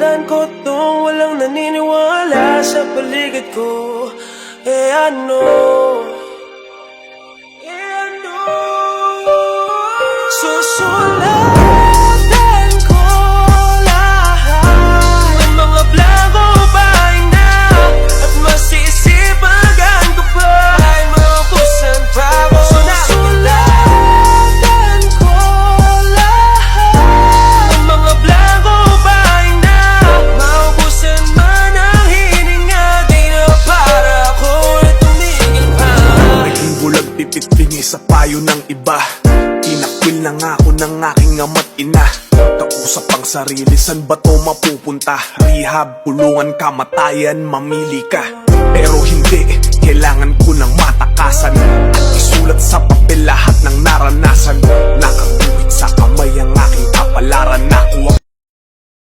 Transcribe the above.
Tandaan ko tong walang naniniwala sa paligid ko. Ano? Susulatan ko lahat ng mga blanco pahina at masisipagan ko pa ay maubusan pa ako. Susulatan ko lahat ng mga blanco pahina, maubusan man ang hininga, di na para ako ay tumigil pa. Naging bulag pipit bingi sa payo ng iba. Inakwil na nga ako ng aking ama't ina. Kausap ang sarili, san ba to mapupunta? Rehab, pulungan, kamatayan, mamili ka. Pero hindi, kailangan ko ng matakasan at isulat sa papel lahat ng naranasan. Nakaguhit sa kamay ang aking kapalaran. Nakuha